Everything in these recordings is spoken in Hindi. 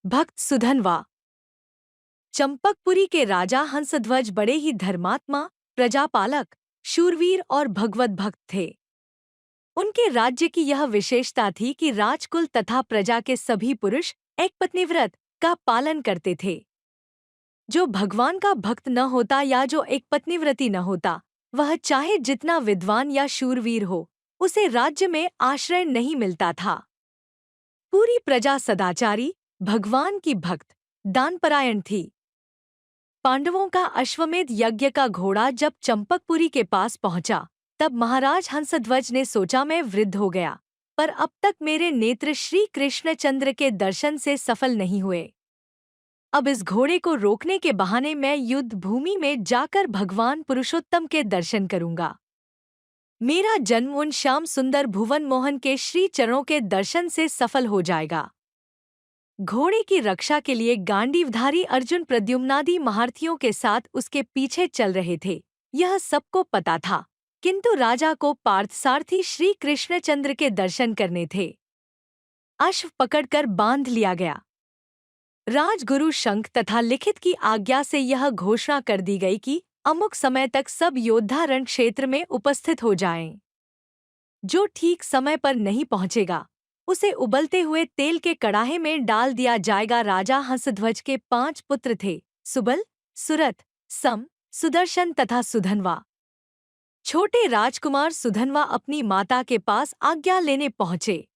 भक्त सुधनवा। चंपकपुरी के राजा हंसध्वज बड़े ही धर्मात्मा, प्रजापालक, शूरवीर और भगवत भक्त थे। उनके राज्य की यह विशेषता थी कि राजकुल तथा प्रजा के सभी पुरुष एकपत्नीव्रत का पालन करते थे। जो भगवान का भक्त न होता या जो एकपत्नीव्रती न होता, वह चाहे जितना विद्वान या शूरवीर हो, उसे राज्य में आश्रय नहीं मिलता था। पूरी प्रजा सदाचारी, भगवान की भक्त, दानपरायण थी। पांडवों का अश्वमेध यज्ञ का घोड़ा जब चंपकपुरी के पास पहुंचा, तब महाराज हंसध्वज ने सोचा मैं वृद्ध हो गया, पर अब तक मेरे नेत्र श्री कृष्णचंद्र के दर्शन से सफल नहीं हुए। अब इस घोड़े को रोकने के बहाने मैं युद्ध भूमि में जाकर भगवान पुरुषोत्तम के दर्शन करूंगा। मेरा जन्म उन श्याम सुंदर भुवन मोहन के श्री चरणों के दर्शन से सफल हो जाएगा। घोड़े की रक्षा के लिए गांडीवधारी अर्जुन प्रद्युम्नादि महारथियों के साथ उसके पीछे चल रहे थे। यह सबको पता था, किंतु राजा को पार्थसारथी श्री कृष्णचंद्र के दर्शन करने थे। अश्व पकड़कर बांध लिया गया। राजगुरु शंख तथा लिखित की आज्ञा से यह घोषणा कर दी गई कि अमुक समय तक सब योद्धा रण क्षेत्र में उपस्थित हो जाएं। जो ठीक समय पर नहीं पहुंचेगा, उसे उबलते हुए तेल के कड़ाहे में डाल दिया जाएगा। राजा हंसध्वज के 5 पुत्र थे, सुबल, सुरथ, सम, सुदर्शन तथा सुधनवा। छोटे राजकुमार सुधनवा अपनी माता के पास आज्ञा लेने पहुंचे।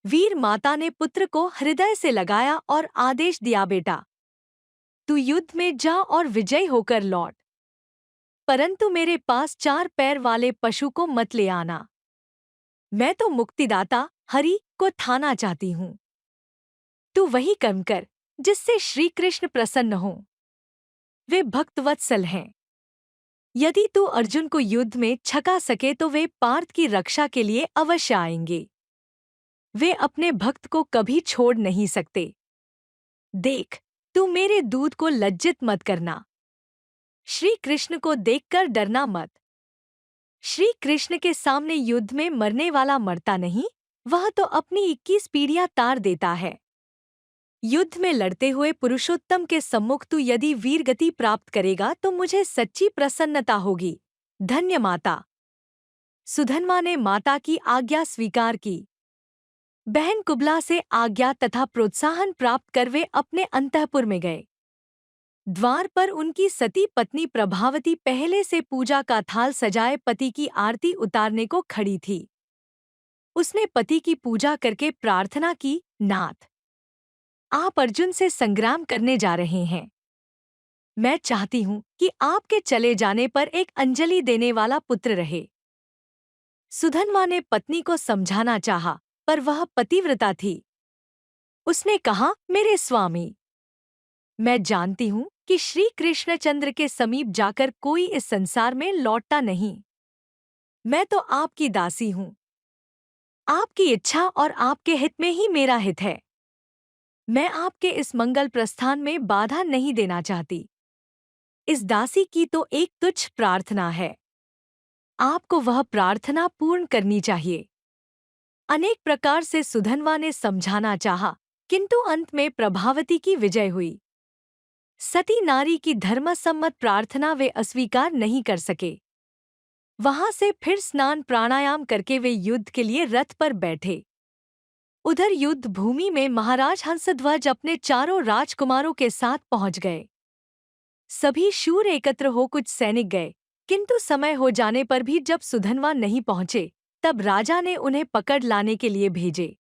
वीर माता ने पुत्र को हृदय से लगाया और आदेश दिया, बेटा, तू युद्ध में जा और विजयी होकर लौट, परंतु मेरे पास 4 पैर वाले पशु को मत ले आना। मैं तो मुक्तिदाता हरि को थाना चाहती हूँ। तू वही कर्म कर जिससे श्री कृष्ण प्रसन्न हो। वे भक्तवत्सल हैं। यदि तू अर्जुन को युद्ध में छका सके तो वे पार्थ की रक्षा के लिए अवश्य आएंगे। वे अपने भक्त को कभी छोड़ नहीं सकते। देख, तू मेरे दूत को लज्जित मत करना। श्री कृष्ण को देखकर डरना मत। श्री कृष्ण के सामने युद्ध में मरने वाला मरता नहीं, वह तो अपनी 21 पीढ़ियां तार देता है। युद्ध में लड़ते हुए पुरुषोत्तम के सम्मुख तू यदि वीरगति प्राप्त करेगा तो मुझे सच्ची प्रसन्नता होगी। धन्य माता। सुधनवा ने माता की आज्ञा स्वीकार की। बहन कुबला से आज्ञा तथा प्रोत्साहन प्राप्त कर वे अपने अंतःपुर में गए। द्वार पर उनकी सती पत्नी प्रभावती पहले से पूजा का थाल सजाए पति की आरती उतारने को खड़ी थी। उसने पति की पूजा करके प्रार्थना की, नाथ, आप अर्जुन से संग्राम करने जा रहे हैं। मैं चाहती हूँ कि आपके चले जाने पर एक अंजलि देने वाला पुत्र रहे। सुधनवा ने पत्नी को समझाना चाहा, पर वह पतिव्रता थी। उसने कहा, मेरे स्वामी, मैं जानती हूँ कि श्री कृष्णचंद्र के समीप जाकर कोई इस संसार में लौटता नहीं। मैं तो आपकी दासी हूँ। आपकी इच्छा और आपके हित में ही मेरा हित है। मैं आपके इस मंगल प्रस्थान में बाधा नहीं देना चाहती। इस दासी की तो एक तुच्छ प्रार्थना है। आपको वह प्रार्थना पूर्ण करनी चाहिए। अनेक प्रकार से सुधनवा ने समझाना चाहा, किंतु अंत में प्रभावती की विजय हुई। सती नारी की धर्मसम्मत प्रार्थना वे अस्वीकार नहीं कर सके। वहां से फिर स्नान प्राणायाम करके वे युद्ध के लिए रथ पर बैठे। उधर युद्ध भूमि में महाराज हंसध्वज अपने चारों राजकुमारों के साथ पहुंच गए। सभी शूर एकत्र हो कुछ सैनिक गए, किंतु समय हो जाने पर भी जब सुधनवा नहीं पहुंचे, तब राजा ने उन्हें पकड़ लाने के लिए भेजे।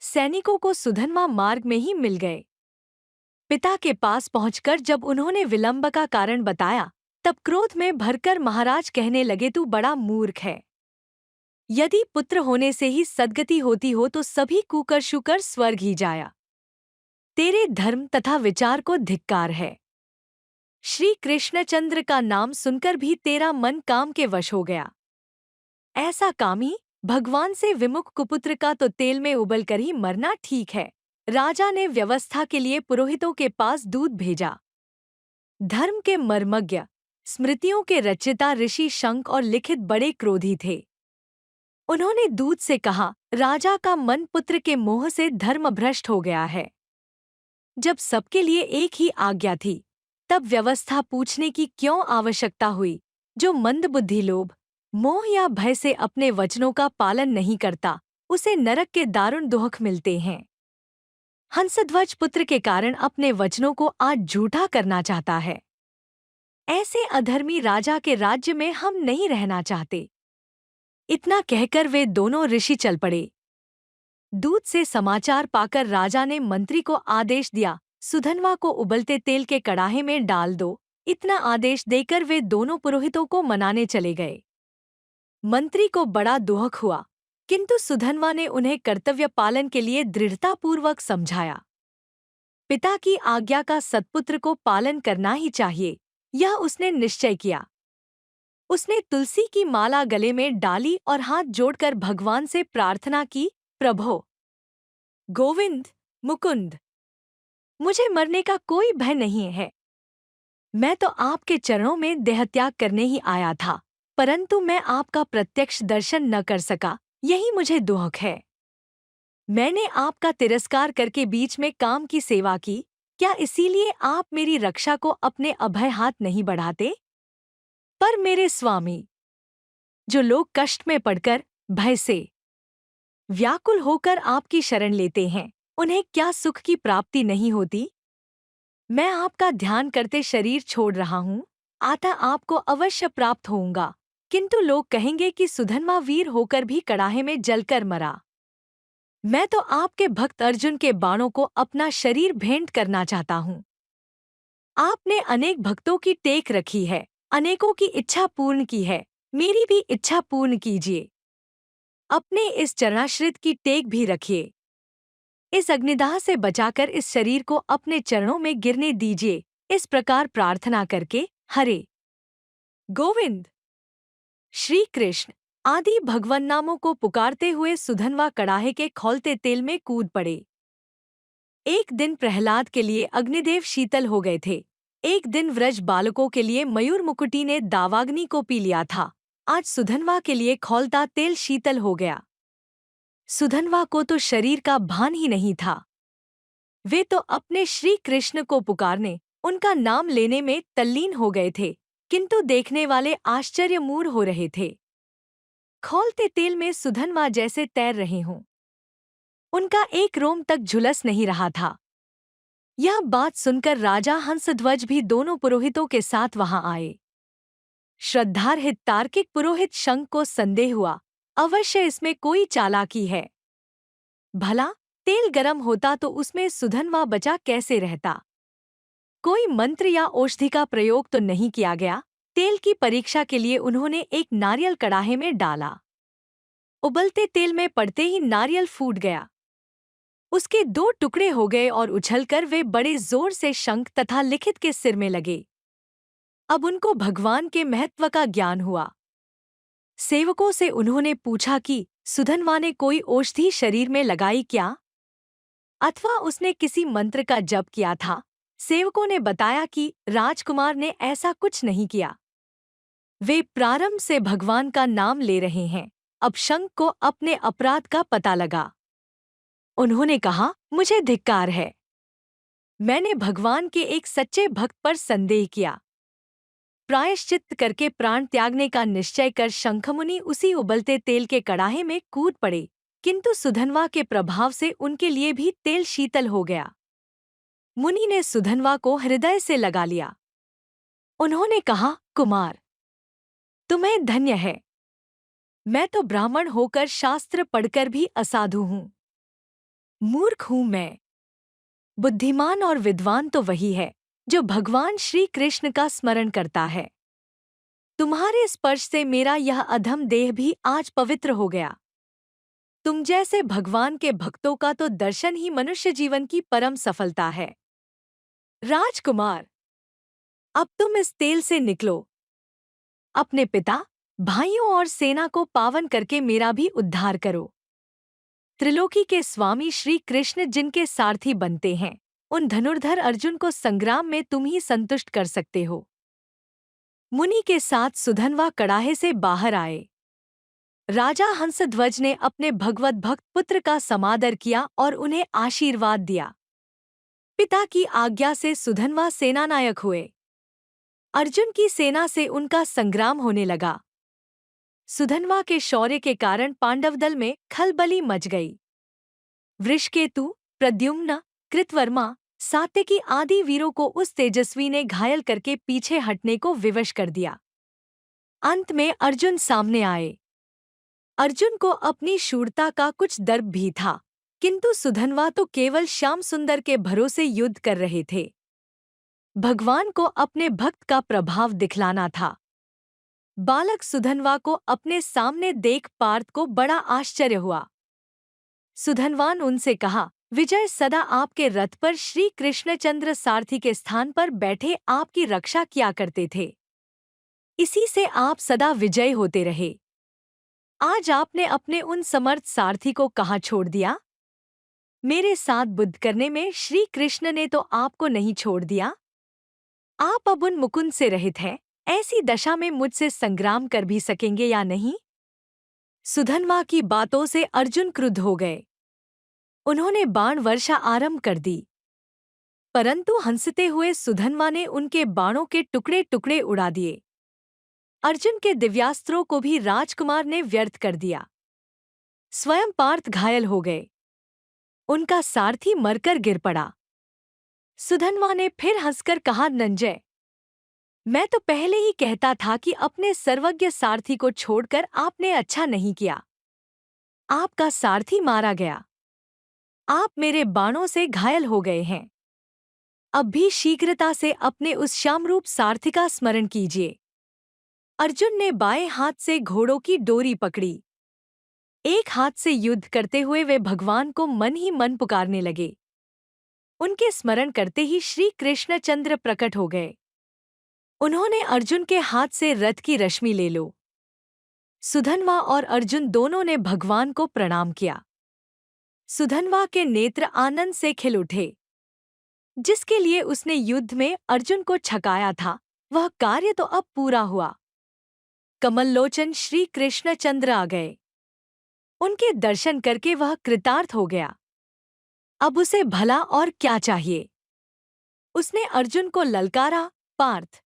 सैनिकों को सुधनवा मार्ग में ही मिल गए। पिता के पास पहुंचकर जब उन्होंने विलंब का कारण बताया, तब क्रोध में भरकर महाराज कहने लगे, तू बड़ा मूर्ख है। यदि पुत्र होने से ही सद्गति होती हो तो सभी कुकर शुकर स्वर्ग ही जाया। तेरे धर्म तथा विचार को धिक्कार है। श्री कृष्णचंद्र का नाम सुनकर भी तेरा मन काम के वश हो गया। ऐसा कामी भगवान से विमुख कुपुत्र का तो तेल में उबलकर ही मरना ठीक है। राजा ने व्यवस्था के लिए पुरोहितों के पास दूत भेजा। धर्म के मर्मज्ञ, स्मृतियों के रचयिता ऋषि शंख और लिखित बड़े क्रोधी थे। उन्होंने दूत से कहा, राजा का मन पुत्र के मोह से धर्मभ्रष्ट हो गया है। जब सबके लिए एक ही आज्ञा थी, तब व्यवस्था पूछने की क्यों आवश्यकता हुई? जो मंदबुद्धि, लोभ, मोह या भय से अपने वचनों का पालन नहीं करता, उसे नरक के दारुण दुख मिलते हैं। हंसध्वज पुत्र के कारण अपने वचनों को आज झूठा करना चाहता है। ऐसे अधर्मी राजा के राज्य में हम नहीं रहना चाहते। इतना कहकर वे दोनों ऋषि चल पड़े। दूत से समाचार पाकर राजा ने मंत्री को आदेश दिया, सुधनवा को उबलते तेल के कड़ाहे में डाल दो। इतना आदेश देकर वे दोनों पुरोहितों को मनाने चले गए। मंत्री को बड़ा दुख हुआ, किंतु सुधनवा ने उन्हें कर्तव्य पालन के लिए दृढ़तापूर्वक समझाया। पिता की आज्ञा का सत्पुत्र को पालन करना ही चाहिए, यह उसने निश्चय किया। उसने तुलसी की माला गले में डाली और हाथ जोड़कर भगवान से प्रार्थना की, प्रभो, गोविंद, मुकुंद, मुझे मरने का कोई भय नहीं है। मैं तो आपके चरणों में देहत्याग करने ही आया था, परंतु मैं आपका प्रत्यक्ष दर्शन न कर सका, यही मुझे दुख है। मैंने आपका तिरस्कार करके बीच में काम की सेवा की, क्या इसीलिए आप मेरी रक्षा को अपने अभय हाथ नहीं बढ़ाते? पर मेरे स्वामी, जो लोग कष्ट में पड़कर भय से व्याकुल होकर आपकी शरण लेते हैं, उन्हें क्या सुख की प्राप्ति नहीं होती? मैं आपका ध्यान करते शरीर छोड़ रहा हूँ, आता आपको अवश्य प्राप्त होऊंगा, किंतु लोग कहेंगे कि सुधनवा वीर होकर भी कड़ाहे में जलकर मरा। मैं तो आपके भक्त अर्जुन के बाणों को अपना शरीर भेंट करना चाहता हूँ। आपने अनेक भक्तों की टेक रखी है, अनेकों की इच्छा पूर्ण की है, मेरी भी इच्छा पूर्ण कीजिए। अपने इस चरणाश्रित की टेक भी रखिए। इस अग्निदाह से बचाकर इस शरीर को अपने चरणों में गिरने दीजिए। इस प्रकार प्रार्थना करके हरे, गोविंद, श्री कृष्ण आदि भगवान नामों को पुकारते हुए सुधनवा कड़ाहे के खौलते तेल में कूद पड़े। एक दिन प्रहलाद के लिए अग्निदेव शीतल हो गए थे। एक दिन व्रज बालकों के लिए मयूर मुकुटी ने दावाग्नि को पी लिया था। आज सुधनवा के लिए खौलता तेल शीतल हो गया। सुधनवा को तो शरीर का भान ही नहीं था। वे तो अपने श्री कृष्ण को पुकारने, उनका नाम लेने में तल्लीन हो गए थे, किंतु देखने वाले आश्चर्यमूढ़ हो रहे थे। खौलते तेल में सुधनवा जैसे तैर रहे हों। उनका एक रोम तक झुलस नहीं रहा था। यह बात सुनकर राजा हंसध्वज भी दोनों पुरोहितों के साथ वहां आए। श्रद्धारहित तार्किक पुरोहित शंख को संदेह हुआ, अवश्य इसमें कोई चालाकी है। भला तेल गरम होता तो उसमें सुधनवा बचा कैसे रहता? कोई मंत्र या औषधि का प्रयोग तो नहीं किया गया। तेल की परीक्षा के लिए उन्होंने एक नारियल कड़ाहे में डाला। उबलते तेल में पड़ते ही नारियल फूट गया। उसके दो टुकड़े हो गए और उछलकर वे बड़े जोर से शंख तथा लिखित के सिर में लगे। अब उनको भगवान के महत्व का ज्ञान हुआ। सेवकों से उन्होंने पूछा कि सुधनवा ने कोई औषधि शरीर में लगाई क्या, अथवा उसने किसी मंत्र का जप किया था? सेवकों ने बताया कि राजकुमार ने ऐसा कुछ नहीं किया। वे प्रारंभ से भगवान का नाम ले रहे हैं। अब शंख को अपने अपराध का पता लगा। उन्होंने कहा, मुझे धिक्कार है। मैंने भगवान के एक सच्चे भक्त पर संदेह किया। प्रायश्चित्त करके प्राण त्यागने का निश्चय कर शंखमुनि उसी उबलते तेल के कड़ाहे में कूद पड़े, किंतु सुधनवा के प्रभाव से उनके लिए भी तेल शीतल हो गया। मुनि ने सुधनवा को हृदय से लगा लिया। उन्होंने कहा, कुमार, तुम्हें धन्य है। मैं तो ब्राह्मण होकर शास्त्र पढ़कर भी असाधु हूँ। मूर्ख हूँ मैं। बुद्धिमान और विद्वान तो वही है जो भगवान श्री कृष्ण का स्मरण करता है। तुम्हारे स्पर्श से मेरा यह अधम देह भी आज पवित्र हो गया। तुम जैसे भगवान के भक्तों का तो दर्शन ही मनुष्य जीवन की परम सफलता है। राजकुमार, अब तुम इस तेल से निकलो। अपने पिता, भाइयों और सेना को पावन करके मेरा भी उद्धार करो। त्रिलोकी के स्वामी श्री कृष्ण जिनके सारथी बनते हैं, उन धनुर्धर अर्जुन को संग्राम में तुम ही संतुष्ट कर सकते हो। मुनि के साथ सुधनवा कड़ाहे से बाहर आए। राजा हंसध्वज ने अपने भगवत भक्त पुत्र का समादर किया और उन्हें आशीर्वाद दिया। पिता की आज्ञा से सुधन्वा सेनानायक हुए। अर्जुन की सेना से उनका संग्राम होने लगा। सुधन्वा के शौर्य के कारण पांडव दल में खलबली मच गई। वृषकेतु, प्रद्युम्न, कृतवर्मा, सात्यकी आदि वीरों को उस तेजस्वी ने घायल करके पीछे हटने को विवश कर दिया। अंत में अर्जुन सामने आए। अर्जुन को अपनी शूरता का कुछ दर्प भी था, किंतु सुधन्वा तो केवल श्याम सुंदर के भरोसे युद्ध कर रहे थे। भगवान को अपने भक्त का प्रभाव दिखलाना था। बालक सुधन्वा को अपने सामने देख पार्थ को बड़ा आश्चर्य हुआ। सुधन्वान उनसे कहा, विजय सदा आपके रथ पर श्री कृष्णचंद्र सारथी के स्थान पर बैठे आपकी रक्षा किया करते थे। इसी से आप सदा विजयी होते रहे। आज आपने अपने उन समर्थ सारथी को कहाँ छोड़ दिया? मेरे साथ युद्ध करने में श्री कृष्ण ने तो आपको नहीं छोड़ दिया। आप अब उन मुकुंद से रहित हैं, ऐसी दशा में मुझसे संग्राम कर भी सकेंगे या नहीं? सुधन्वा की बातों से अर्जुन क्रुद्ध हो गए। उन्होंने बाण वर्षा आरंभ कर दी, परंतु हंसते हुए सुधन्वा ने उनके बाणों के टुकड़े टुकड़े उड़ा दिए। अर्जुन के दिव्यास्त्रों को भी राजकुमार ने व्यर्थ कर दिया। स्वयं पार्थ घायल हो गए। उनका सारथी मरकर गिर पड़ा। सुधन्वा ने फिर हंसकर कहा, नंजय, मैं तो पहले ही कहता था कि अपने सर्वज्ञ सारथी को छोड़कर आपने अच्छा नहीं किया। आपका सारथी मारा गया। आप मेरे बाणों से घायल हो गए हैं। अब भी शीघ्रता से अपने उस श्यामरूप सारथी का स्मरण कीजिए। अर्जुन ने बाएं हाथ से घोड़ों की डोरी पकड़ी। एक हाथ से युद्ध करते हुए वे भगवान को मन ही मन पुकारने लगे। उनके स्मरण करते ही श्री कृष्णचंद्र प्रकट हो गए। उन्होंने अर्जुन के हाथ से रथ की रश्मि ले लो। सुधन्वा और अर्जुन दोनों ने भगवान को प्रणाम किया। सुधन्वा के नेत्र आनंद से खिल उठे। जिसके लिए उसने युद्ध में अर्जुन को छकाया था, वह कार्य तो अब पूरा हुआ। कमललोचन श्री कृष्णचंद्र आ गए। उनके दर्शन करके वह कृतार्थ हो गया। अब उसे भला और क्या चाहिए? उसने अर्जुन को ललकारा, पार्थ,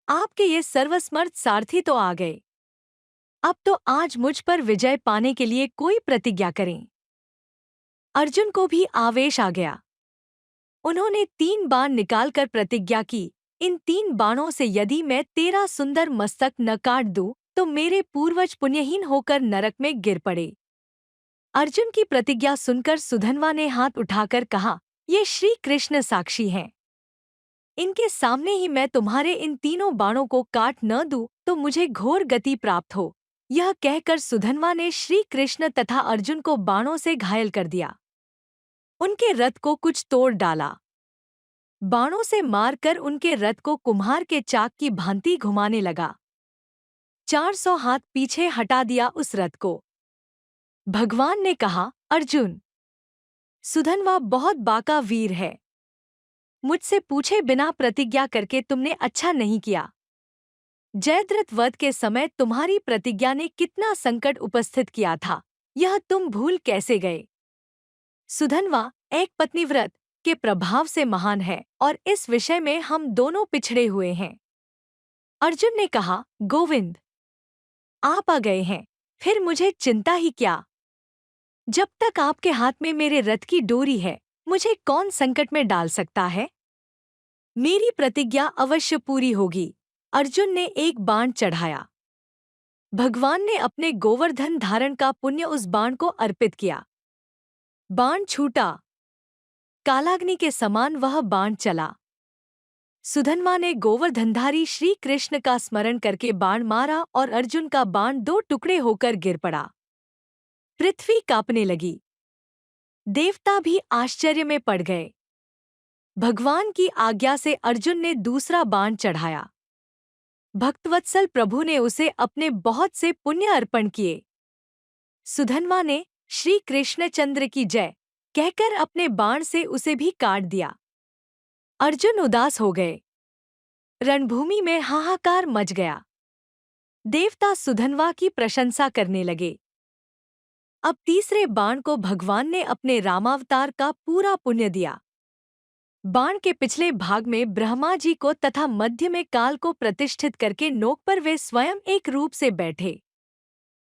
आपके ये सर्वसमर्थ सारथी तो आ गए। अब तो आज मुझ पर विजय पाने के लिए कोई प्रतिज्ञा करें। अर्जुन को भी आवेश आ गया। उन्होंने 3 बाण निकालकर प्रतिज्ञा की, इन 3 बाणों से यदि मैं तेरा सुंदर मस्तक न काट दूं, तो मेरे पूर्वज पुण्यहीन होकर नरक में गिर पड़े। अर्जुन की प्रतिज्ञा सुनकर सुधन्वा ने हाथ उठाकर कहा, ये श्री कृष्ण साक्षी हैं। इनके सामने ही मैं तुम्हारे इन तीनों बाणों को काट न दूं, तो मुझे घोर गति प्राप्त हो। यह कहकर सुधन्वा ने श्री कृष्ण तथा अर्जुन को बाणों से घायल कर दिया। उनके रथ को कुछ तोड़ डाला। बाणों से मारकर उनके रथ को कुम्हार के चाक की भांति घुमाने लगा। 400 हाथ पीछे हटा दिया उस रथ को। भगवान ने कहा, अर्जुन, सुधन्वा बहुत बाका वीर है। मुझसे पूछे बिना प्रतिज्ञा करके तुमने अच्छा नहीं किया। जयद्रथ वध के समय तुम्हारी प्रतिज्ञा ने कितना संकट उपस्थित किया था, यह तुम भूल कैसे गए? सुधन्वा एक पत्नीव्रत के प्रभाव से महान है और इस विषय में हम दोनों पिछड़े हुए हैं। अर्जुन ने कहा, गोविंद, आप आ गए हैं, फिर मुझे चिंता ही क्या? जब तक आपके हाथ में मेरे रथ की डोरी है, मुझे कौन संकट में डाल सकता है? मेरी प्रतिज्ञा अवश्य पूरी होगी। अर्जुन ने एक बाण चढ़ाया। भगवान ने अपने गोवर्धन धारण का पुण्य उस बाण को अर्पित किया। बाण छूटा, कालाग्नि के समान वह बाण चला। सुधन्वा ने गोवर्धनधारी श्री कृष्ण का स्मरण करके बाण मारा और अर्जुन का बाण 2 टुकड़े होकर गिर पड़ा। पृथ्वी कांपने लगी। देवता भी आश्चर्य में पड़ गए। भगवान की आज्ञा से अर्जुन ने दूसरा बाण चढ़ाया। भक्तवत्सल प्रभु ने उसे अपने बहुत से पुण्य अर्पण किए। सुधन्वा ने श्री कृष्णचंद्र की जय कहकर अपने बाण से उसे भी काट दिया। अर्जुन उदास हो गए। रणभूमि में हाहाकार मच गया। देवता सुधन्वा की प्रशंसा करने लगे। अब तीसरे बाण को भगवान ने अपने रामावतार का पूरा पुण्य दिया। बाण के पिछले भाग में ब्रह्मा जी को तथा मध्य में काल को प्रतिष्ठित करके नोक पर वे स्वयं एक रूप से बैठे।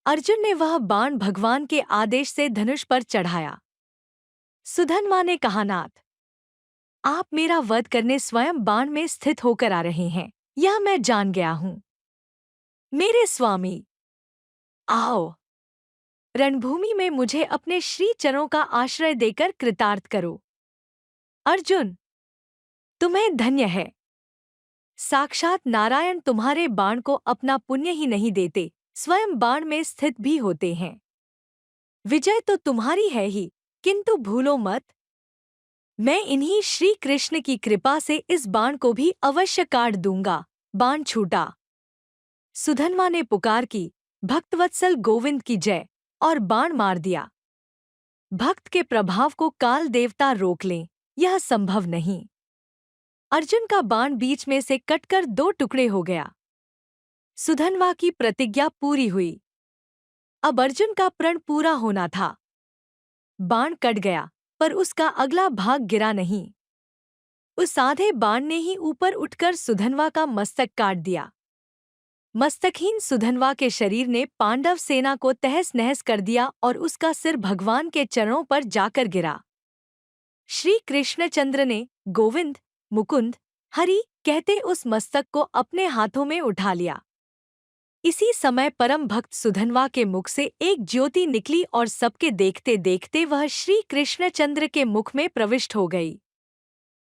अर्जुन ने वह बाण भगवान के आदेश से धनुष पर चढ़ाया। सुधन्वा ने कहा, नाथ, आप मेरा वध करने स्वयं बाण में स्थित होकर आ रहे हैं, यह मैं जान गया हूं। मेरे स्वामी, आओ, रणभूमि में मुझे अपने श्री चरणों का आश्रय देकर कृतार्थ करो। अर्जुन, तुम्हें धन्य है। साक्षात नारायण तुम्हारे बाण को अपना पुण्य ही नहीं देते, स्वयं बाण में स्थित भी होते हैं। विजय तो तुम्हारी है ही, किंतु भूलो मत, मैं इन्हीं श्री कृष्ण की कृपा से इस बाण को भी अवश्य काट दूंगा। बाण छूटा। सुधन्वा ने पुकार की, भक्तवत्सल गोविंद की जय, और बाण मार दिया। भक्त के प्रभाव को काल देवता रोक लें, यह संभव नहीं। अर्जुन का बाण बीच में से कटकर 2 टुकड़े हो गया। सुधन्वा की प्रतिज्ञा पूरी हुई। अब अर्जुन का प्रण पूरा होना था। बाण कट गया, पर उसका अगला भाग गिरा नहीं। उस आधे बाण ने ही ऊपर उठकर सुधन्वा का मस्तक काट दिया। मस्तकहीन सुधन्वा के शरीर ने पांडव सेना को तहस नहस कर दिया और उसका सिर भगवान के चरणों पर जाकर गिरा। श्री कृष्णचंद्र ने गोविंद, मुकुंद, हरि कहते उस मस्तक को अपने हाथों में उठा लिया। इसी समय परम भक्त सुधन्वा के मुख से एक ज्योति निकली और सबके देखते देखते वह श्री कृष्णचंद्र के मुख में प्रविष्ट हो गई।